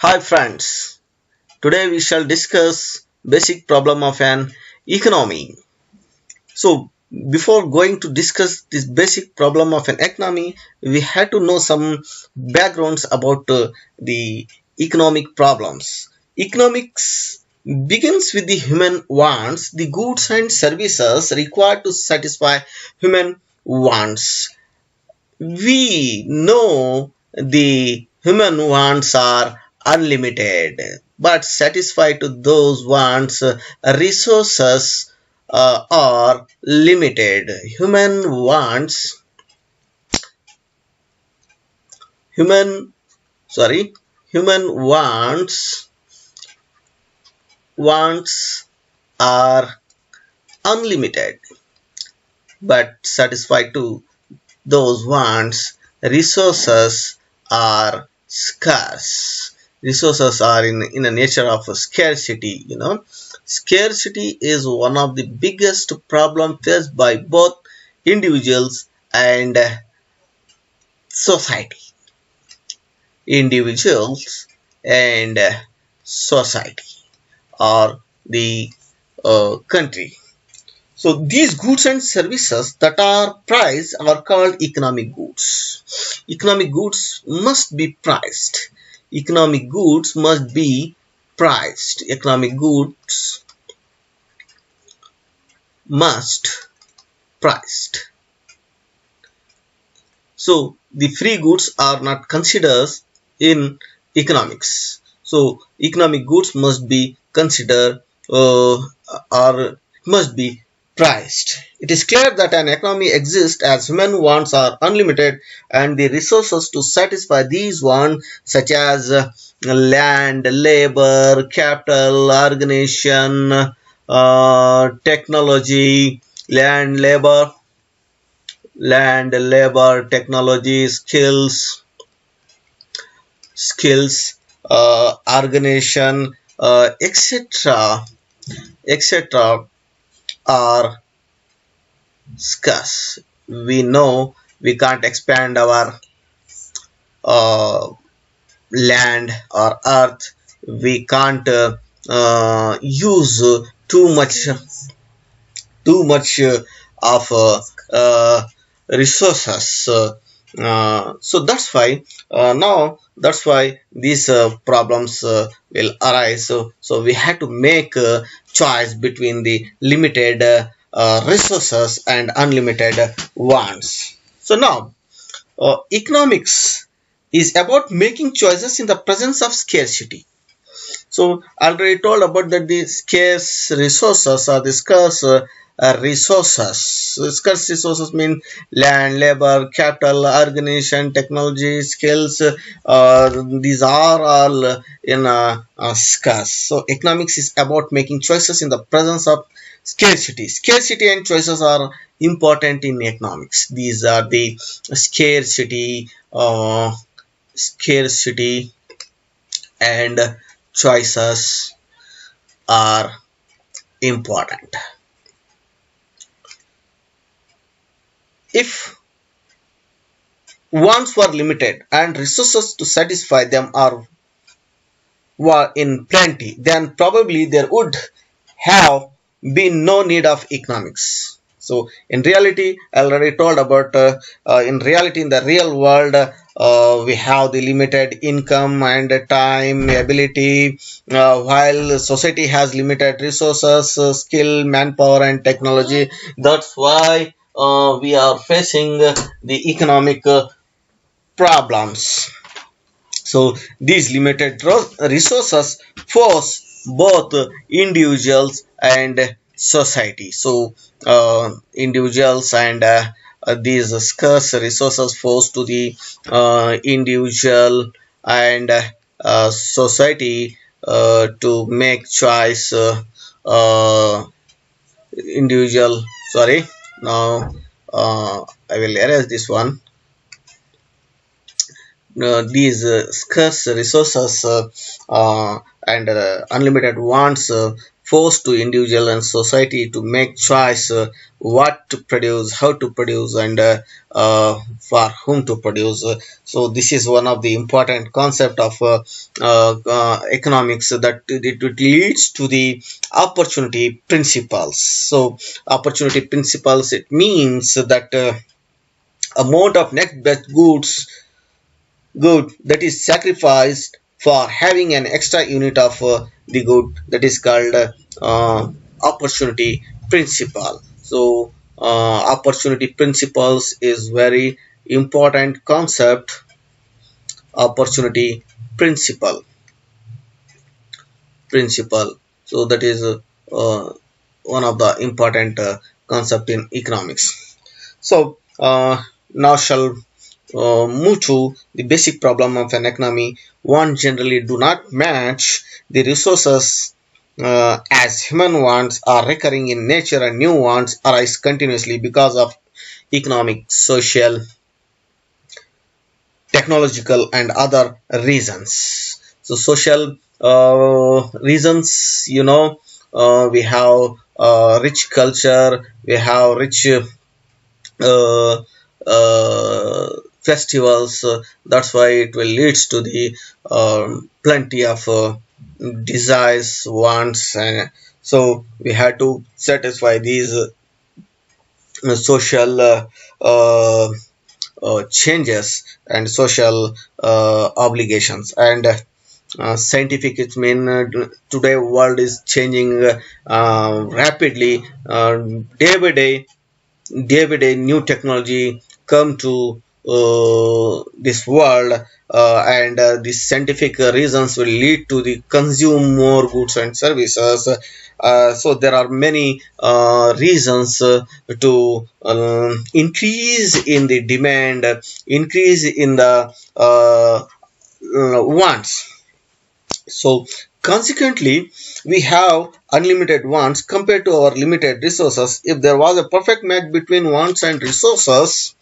Hi friends, today we shall discuss basic problem of an economy. So before going to discuss this basic problem of an economy, we had to know some backgrounds about the economic problems. Economics begins with the human wants, the goods and services required to satisfy human wants. We know the human wants are unlimited, but satisfy to those wants, resources are limited. Human sorry, human wants are unlimited, but satisfy to those wants, resources are scarce. Resources are in a nature of a scarcity. Scarcity is one of the biggest problem faced by both individuals and society. Individuals and society or the country. So these goods and services that are priced are called economic goods. Economic goods must be priced. Economic goods must be priced. Economic goods must priced. So the free goods are not considered in economics. So economic goods must be considered or must be priced. It is clear that an economy exists as human wants are unlimited and the resources to satisfy these wants such as land, labor, capital, organization, technology, land, labor, technology, skills, organization, etc., are scarce. We know we can't expand our uh, land or earth. We can't use too much of resources. So that's why these problems will arise. So we had to make a choice between the limited resources and unlimited wants. So now economics is about making choices in the presence of scarcity. So I already told about that the scarce resources are the scarce resources. So scarce resources mean land, labor, capital, organization, technology, skills. These are all in scarce. So economics is about making choices in the presence of scarcity. Scarcity and choices are important in economics. These are the scarcity and choices are important. If wants were limited and resources to satisfy them were in plenty, then probably there would have been no need of economics. So in reality, I already told about in reality in the real world, we have the limited income and time ability, while society has limited resources, skill, manpower and technology. That's why we are facing the economic problems. So these limited resources force both individuals and society. So individuals and these scarce resources force to the individual and society to make choice. Individual, sorry. Now I will erase this one. These scarce resources and unlimited wants force to individual and society to make choice what to produce, how to produce, and for whom to produce. So this is one of the important concept of economics, that it leads to the opportunity principles. So opportunity principles, it means that amount of next best good that is sacrificed for having an extra unit of the good, that is called opportunity principle. So opportunity principles is very important concept. Opportunity principle principle so that is one of the important concept in economics. So now shall move to the basic problem of an economy. One generally do not match the resources, as human wants are recurring in nature and new wants arise continuously because of economic, social, technological, and other reasons. So social reasons, we have rich culture, we have rich uh, festivals. That's why it will leads to the plenty of desires, wants, and so we have to satisfy these social changes and social obligations. And scientific, it mean today world is changing rapidly, day by day. Day by day new technology come to this world, and these scientific reasons will lead to the consume more goods and services. So there are many reasons to increase in the demand, increase in the wants. So consequently, we have unlimited wants compared to our limited resources. If there was a perfect match between wants and resources,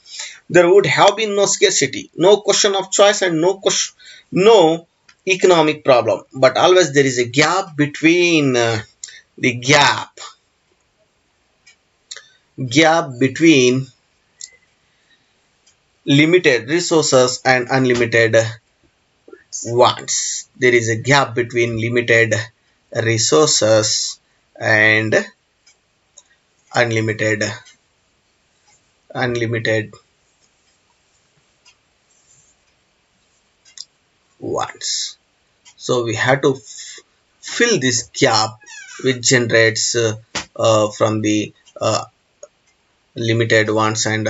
there would have been no scarcity, no question of choice, and no economic problem. But always there is a gap between the gap between limited resources and unlimited wants. There is a gap between limited resources and unlimited unlimited wants. So we have to fill this gap, which generates from the limited wants and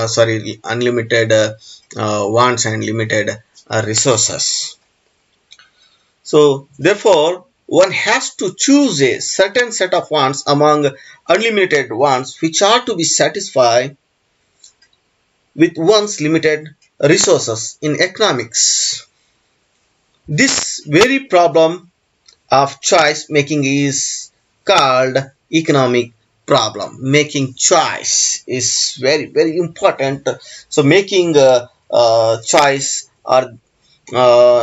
sorry unlimited wants and limited resources. So therefore one has to choose a certain set of wants among unlimited wants, which are to be satisfied with one's limited resources. In economics, this very problem of choice making is called economic problem. Making choice is very important. So making choice or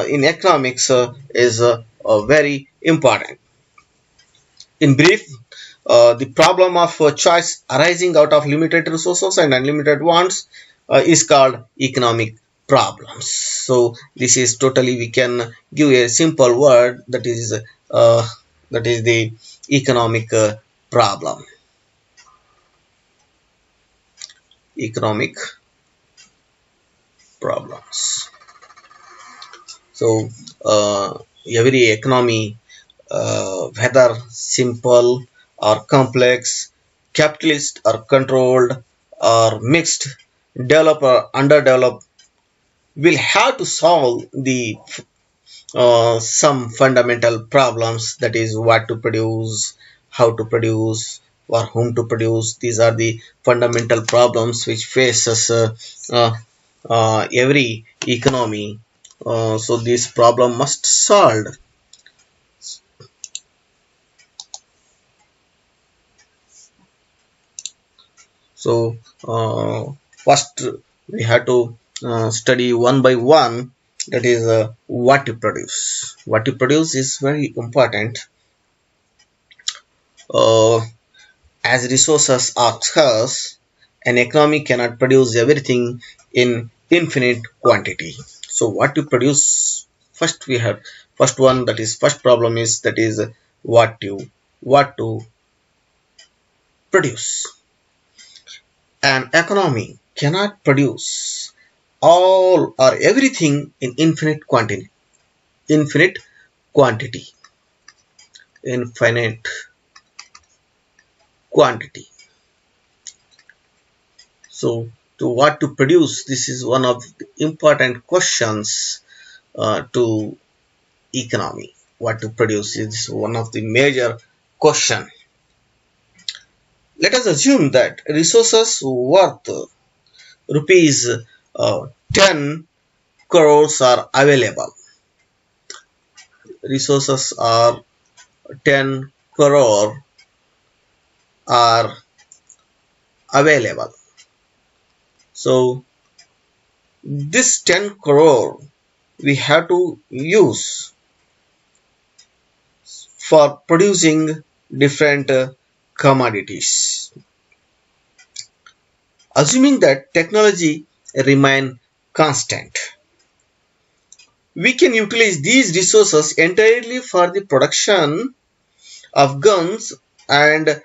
in economics is very important. In brief, the problem of choice arising out of limited resources and unlimited wants is called economic problems. So this is totally, we can give a simple word, uh, that is the economic problem. Economic problems. So every economy, whether simple or complex, capitalist or controlled or mixed, developed or underdeveloped, will have to solve the some fundamental problems, that is what to produce, how to produce, for whom to produce. These are the fundamental problems which faces uh, every economy. So this problem must solved. So first we have to study one by one, that is what to produce. What you produce is very important. Uh, as resources are scarce, an economy cannot produce everything in infinite quantity. So what you produce, first we have first one, that is first problem is, that is what to produce. An economy cannot produce all or everything in infinite quantity, infinite quantity. So, to what to produce? This is one of the important questions to economy. What to produce is one of the major question. Let us assume that resources worth rupees 10 crores are available. Resources are 10 crore are available. So this 10 crore we have to use for producing different commodities. Assuming that technology remain constant, we can utilize these resources entirely for the production of guns and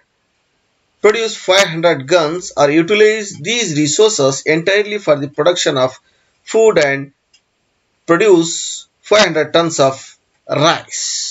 produce 500 guns, or utilize these resources entirely for the production of food and produce 500 tons of rice.